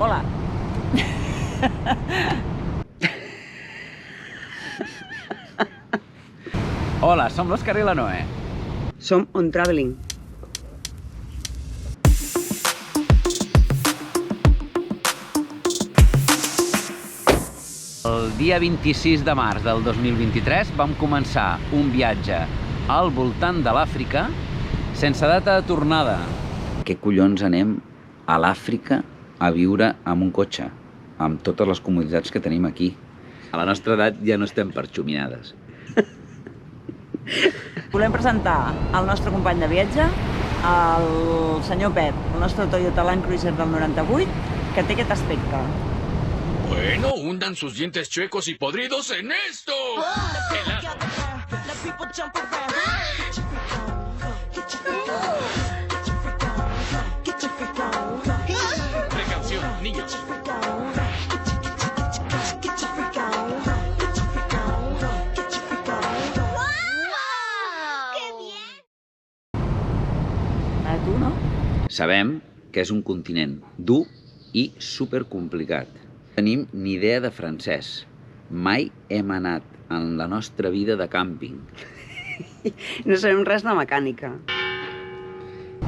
Hola. Hola, som l'Òscar i la Noé. Som On Traveling. El dia 26 de març del 2023 vam començar un viatge al voltant de l'Àfrica sense data de tornada. Què collons anem a l'Àfrica a viure amb un cotxe, amb totes les comoditats que tenim aquí? A la nostra edat ja no estem per xuminades. Volem presentar el nostre company de viatge, el senyor Pep, el nostre Toyota Land Cruiser del 98, que té aquest aspecte. Bueno, hundan sus dientes chuecos y podridos en esto. Precaución, niños. A tu, no? Sabem que és un continent dur i supercomplicat. No tenim ni idea de francès. Mai hem anat en la nostra vida de càmping. No sabem res de mecànica.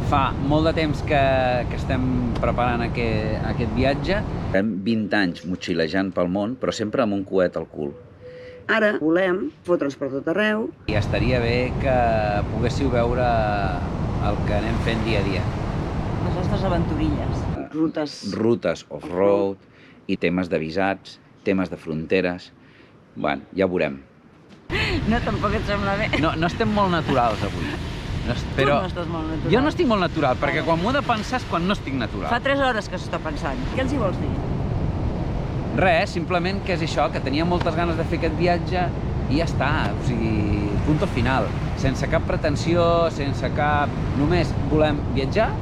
Fa molt de temps que estem preparant aquest viatge. Fem 20 anys motxilejant pel món, però sempre amb un coet al cul. Ara volem fotre'ns per tot arreu. I estaria bé que poguéssiu veure el que anem fent dia a dia. Les nostres aventurilles. Rutes off-road i temes de visats, temes de fronteres. Bueno, ja veurem. No, tampoc et sembla bé. No estem molt naturals avui. Però tu no estàs molt natural. Jo no estic molt natural, perquè quan m'ho he de pensar és quan no estic natural. Fa 3 hores que s'està pensant. Què els hi vols dir? Res, simplement que és això, que tenia moltes ganes de fer aquest viatge i ja està, o sigui, punto final. Sense cap pretensió, sense cap... Només volem viatjar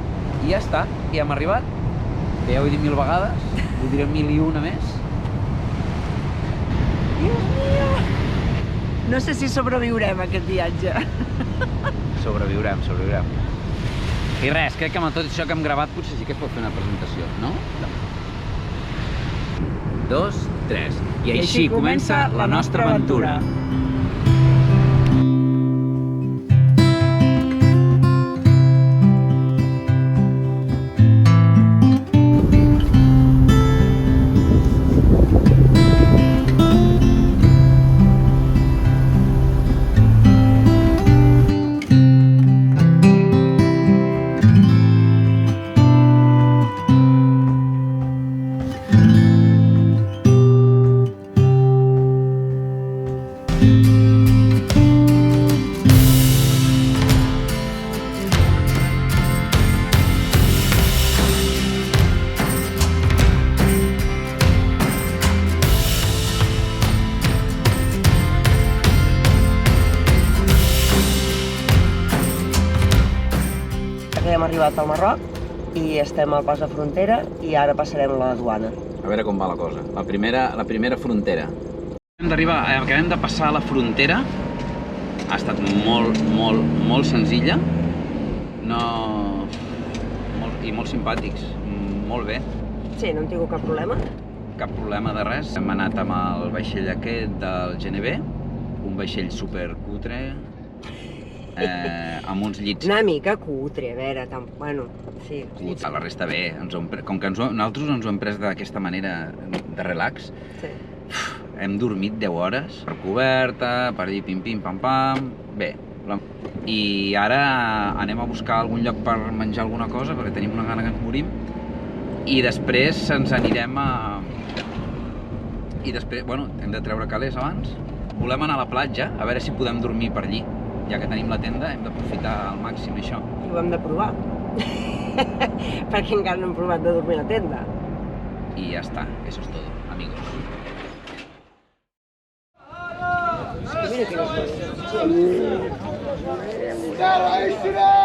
i ja està, i hem arribat. Que ja ho he dit 1000 vegades, ho diré 1001 més. Dios mío! No sé si sobreviurem a aquest viatge. Sobreviurem. I res, crec que amb tot això que hem gravat potser sí que es pot fer una presentació, no? 2, 3. I així comença la nostra aventura. Hem arribat al Marroc i estem al pas de frontera i ara passarem la duana. A veure com va la cosa. La primera frontera. Acabem de passar la frontera. Ha estat molt senzilla. I molt simpàtics. Molt bé. Sí, no hem tingut cap problema. Cap problema de res. Hem anat amb el vaixell aquest del GNB, un vaixell supercutre, amb uns llits... Una mica cutre, a veure, bueno, sí. La resta bé, com que nosaltres ens ho hem pres d'aquesta manera de relax, Sí. hem dormit 10 hores per coberta, per dir pim-pim, pam-pam, bé. I ara anem a buscar algun lloc per menjar alguna cosa, perquè tenim una gana que ens morim, i després ens anirem a... I després, bueno, hem de treure calés abans. Volem anar a la platja, a veure si podem dormir per allí. Ja que tenim la tenda, hem d'aprofitar al màxim això. I ho hem de provar. Perquè encara no hem provat de dormir a la tenda. Y ya está, eso es todo, amigos.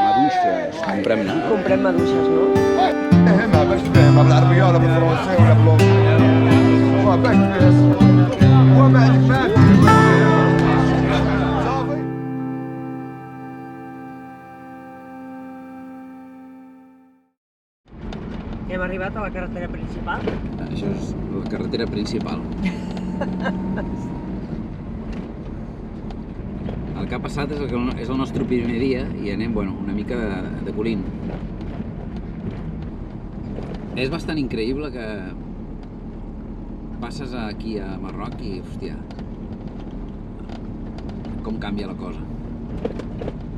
Maduixes, comprem, no? Comprem maduixes, no? هنا باش فاهم بالعربيه ولا بالفرنسيه ولا باللغه هو باش هو ما عليك صافي. Hem arribat a la carretera principal. Això és la carretera principal. El que ha passat és que és el nostre primer dia i anem, bueno, una mica de colint. És bastant increïble que passes aquí a Marroc i, hòstia, com canvia la cosa.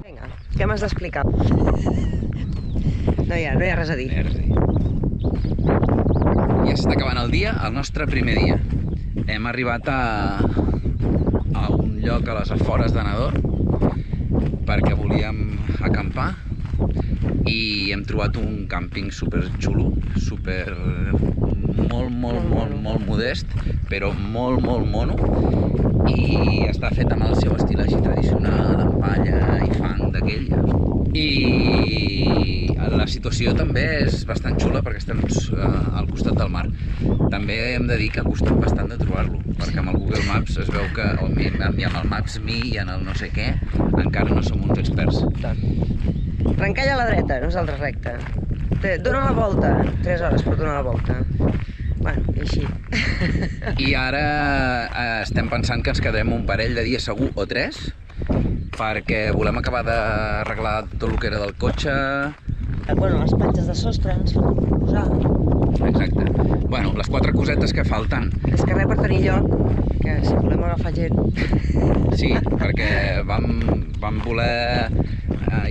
Vinga, què m'has d'explicar? No hi ha res a dir. Ja s'està acabant el dia, el nostre primer dia. Hem arribat a un lloc a les afores de Nador perquè volíem acampar i hem trobat un càmping super xulo, molt modest, però molt mono, i està fet amb el seu estil així tradicional, amb palla i fang d'aquell. I la situació també és bastant xula perquè estem al costat del mar. També hem de dir que ha costat bastant de trobar-lo, perquè amb el Google Maps es veu que, i amb el Maps.me i en el no sé què, encara no som uns experts. Trencall a la dreta, nosaltres recte. Dóna la volta, 3 hores per donar la volta. Bueno, i així. I ara estem pensant que ens quedarem un parell de dies segur, o 3, perquè volem acabar d'arreglar tot el que era del cotxe. Bueno, les platges de sostre ens fan posar. Exacte. Bueno, les 4 cosetes que falten. És que res per tenir lloc, que si volem agafar gent. Sí, perquè vam voler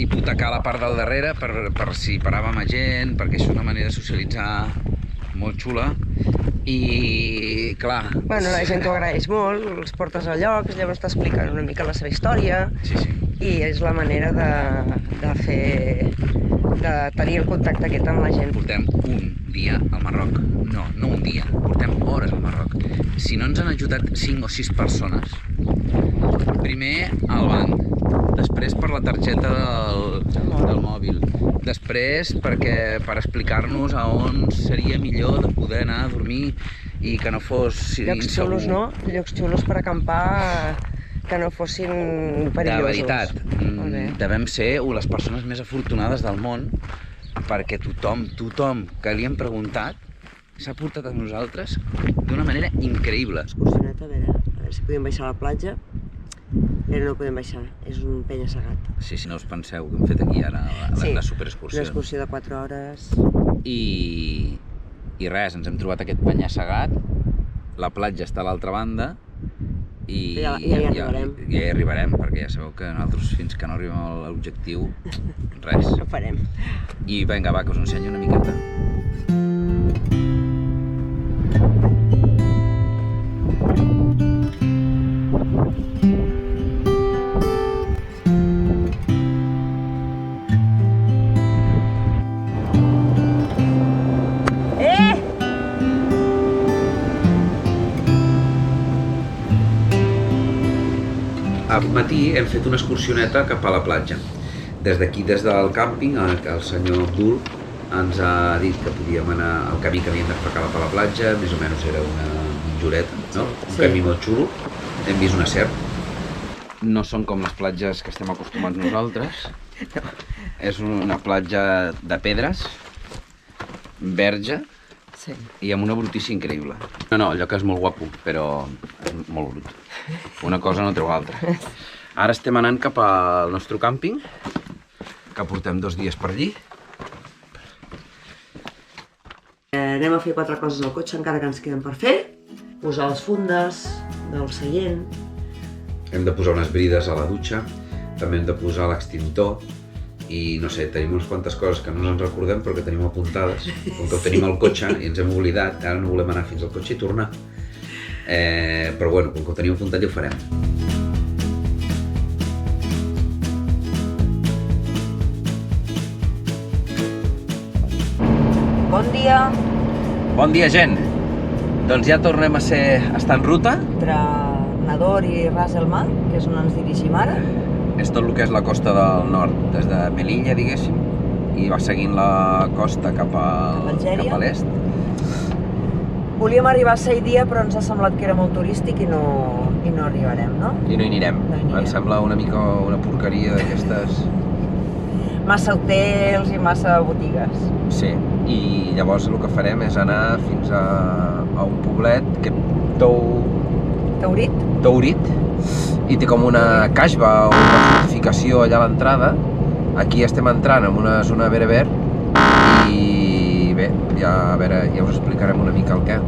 hipotecar la part del darrere per si paràvem a gent, perquè és una manera de socialitzar molt xula. I, clar... Bueno, la gent t'ho agraeix molt, els portes a llocs, llavors t'expliquen una mica la seva història. Sí. I és la manera de tenir el contacte aquest amb la gent. Portem un dia al Marroc. No un dia, portem hores al Marroc. Si no ens han ajudat 5 o 6 persones, primer al banc, després per la targeta del mòbil, després per explicar-nos a on seria millor de poder anar a dormir i que no fos Llocs xulos, no? Llocs xulos per acampar que no fossin perillosos. De veritat, devem ser les persones més afortunades del món perquè tothom que li hem preguntat s'ha portat a nosaltres d'una manera increïble. Excursioneta, a veure si podem baixar a la platja. Però no podem baixar, és un penya-segat. Sí, no us penseu que hem fet aquí ara la superexcursió. Una excursió de 4 hores. I res, ens hem trobat aquest penya-segat, la platja està a l'altra banda i ja hi arribarem. Ja hi arribarem, perquè ja sabeu que nosaltres fins que no arribem a l'objectiu, res. Ho farem. I vinga, va, que us ensenyo una miqueta. Aquest matí hem fet una excursioneta cap a la platja. Des d'aquí, des del càmping, el senyor Abdul ens ha dit que podíem anar al camí que havíem de fer cap a la platja, més o menys era una mitjoreta, no? Un camí molt xulo. Hem vist una serp. No són com les platges que estem acostumats nosaltres. És una platja de pedres, verge, i amb una brutícia increïble. No, el lloc és molt guapo, però és molt brut. Una cosa no treu l'altra. Ara estem anant cap al nostre càmping, que portem 2 dies per allí. Anem a fer 4 coses al cotxe, encara que ens queden per fer. Posar les fundes del seient. Hem de posar unes brides a la dutxa, també hem de posar l'extintor, i no sé, tenim unes quantes coses que no ens recordem però que tenim apuntades. Com que ho tenim al cotxe i ens hem oblidat, ara no volem anar fins al cotxe i tornar. Però bueno, com que ho tenim apuntat ja ho farem. Bon dia! Bon dia, gent! Doncs ja tornem a estar en ruta. Entre Nador i Ras el Mar, que és on ens dirigim ara. És tot el que és la costa del nord, des de Melilla, diguéssim, i va seguint la costa cap a l'est. Volíem arribar a Saidia, però ens ha semblat que era molt turístic i no arribarem, no? I no hi anirem. Ens sembla una mica una porqueria d'aquestes... massa hotels i massa botigues. Sí, i llavors el que farem és anar fins a un poblet que Taurit? Taurit, i té com una casba o una fortificació allà a l'entrada. Aquí estem entrant en una zona bereber i bé, ja us explicarem una mica el què.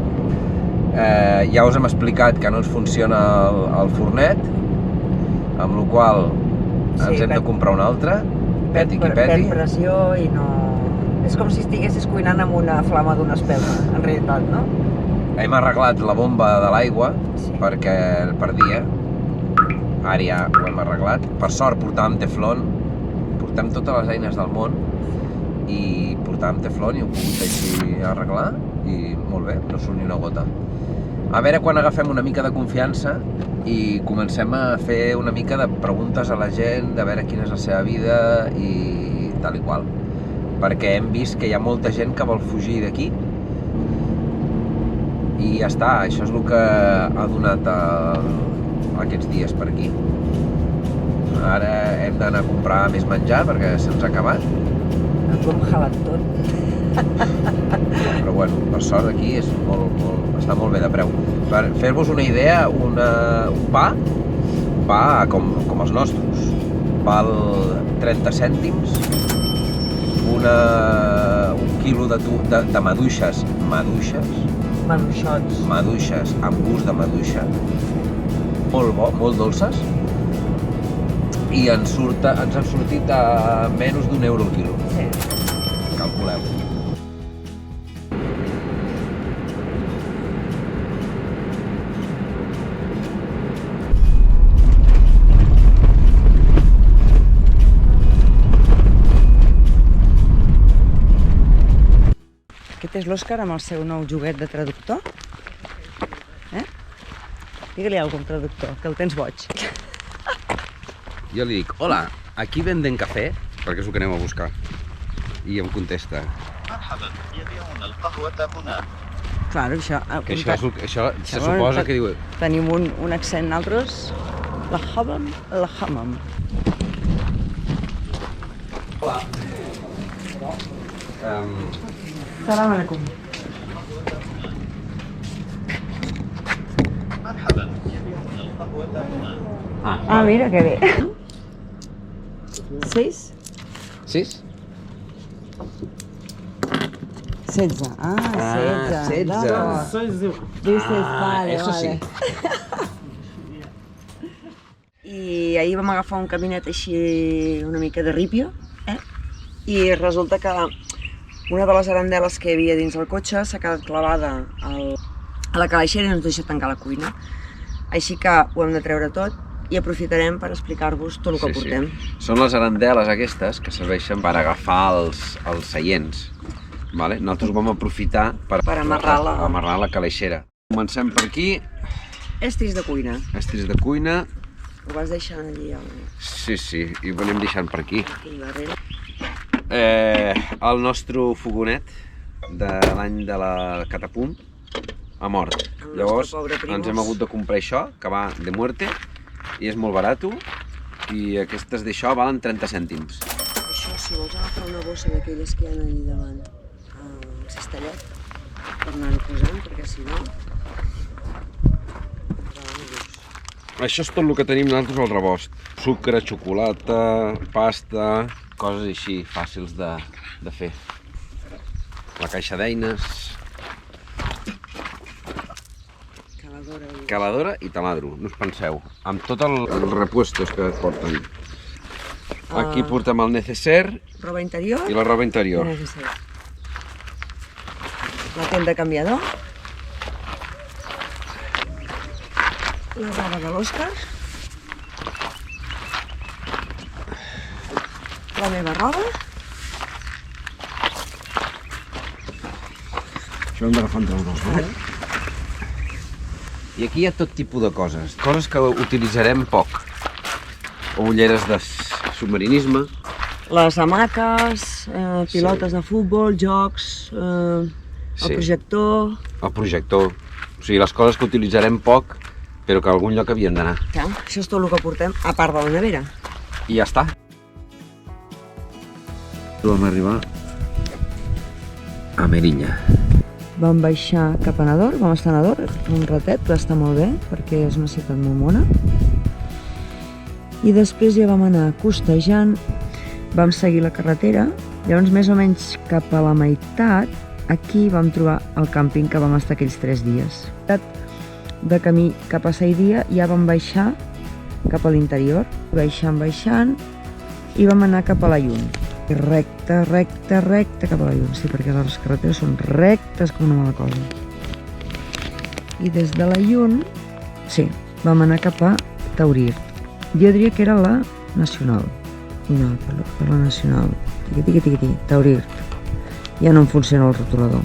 Ja us hem explicat que no ens funciona el fornet, amb la qual ens hem de comprar un altre, peti qui peti. Perd pressió i no... És com si estiguessis cuinant amb una flama d'una espelma, en realitat, no? Hem arreglat la bomba de l'aigua perquè perdia. Ara ja ho hem arreglat. Per sort portàvem teflon, portem totes les eines del món i portàvem teflon i ho hem pogut així arreglar i molt bé, no surt ni una gota. A veure quan agafem una mica de confiança i comencem a fer una mica de preguntes a la gent, de veure quina és la seva vida i tal i qual. Perquè hem vist que hi ha molta gent que vol fugir d'aquí i ja està, això és el que ha donat aquests dies per aquí. Ara hem d'anar a comprar més menjar perquè se'ns ha acabat. Ens ho hem jalat tot. Però bueno, per sort aquí és està molt bé de preu. Per fer-vos una idea, un pa com els nostres, val 30 cèntims, un quilo de maduixes, maduixes amb gust de maduixa, molt bo, molt dolces, i ens han sortit a menys d'1 euro el quilo. Sí. Calculeu. Aquest és l'Òscar amb el seu nou joguet de traductor. Digue-li alguna cosa al traductor, que el tens boig. Jo li dic, hola, aquí venden cafè? Perquè és el que anem a buscar. I em contesta. Clar, això... Que això se suposa que diu... Tenim un accent nosaltres. La hamam. Hola. Salam alaikum. Mira que bé. 6? 6? 16. 16. Dices, vale, eso sí. I ahir vam agafar un caminet així una mica de ripio, i resulta que una de les arandeles que hi havia dins el cotxe s'ha quedat clavada a la calaixera i no ens deixa tancar la cuina. Així que ho hem de treure tot i aprofitarem per explicar-vos tot el que portem. Són les arandeles aquestes que serveixen per agafar els seients. Nosaltres ho vam aprofitar per amarrar la calaixera. Comencem per aquí. Estris de cuina. Estris de cuina. Ho vas deixant allí. Sí, i ho anem deixant per aquí. Aquí darrere. El nostre fogonet de l'any de la Catapunt ha mort. Llavors ens hem hagut de comprar això, que va de muerte, i és molt barat, i aquestes d'això valen 30 cèntims. Això, si vols agafar una bossa d'aquelles que hi ha allà davant, el cistellet, per anar-hi posant, perquè si no... Això és tot el que tenim nosaltres al rebost. Sucre, xocolata, pasta, coses així fàcils de fer. La caixa d'eines. Caladora i taladro, no us penseu. Amb tots els repuestos que porten. Aquí portem el neceser. Roba interior. I la roba interior. La tenda canviador. La roba de l'Òscar. La meva roba. Això hem d'agafar entre els dos, no? I aquí hi ha tot tipus de coses. Coses que utilitzarem poc. Ulleres de submarinisme. Les hamaques, pilotes de futbol, jocs, el projector... El projector. O sigui, les coses que utilitzarem poc, però que a algun lloc havien d'anar. Això és tot el que portem, a part de la nevera. I ja està. Vam arribar a Merilla. Vam baixar cap a Nador, vam estar a Nador un ratet, va estar molt bé, perquè és una ciutat molt mona. I després ja vam anar costejant, vam seguir la carretera, llavors més o menys cap a la meitat, aquí vam trobar el càmping que vam estar aquells 3 dies. De camí cap a Saidia ja vam baixar cap a l'interior, baixant, i vam anar cap a l'Ayun. Recte cap a l'Ayun, sí, perquè les carreteres són rectes com una mala cosa. I des de l'Ayun, sí, vam anar cap a Taurir. Jo diria que era la nacional. No, per la nacional. Tiqui, Taurir. Ja no em funciona el rotulador.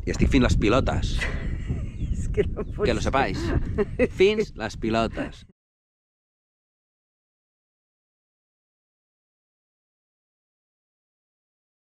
I estic fint les pilotes. És que no pot Que lo sepáis. Fins les pilotes.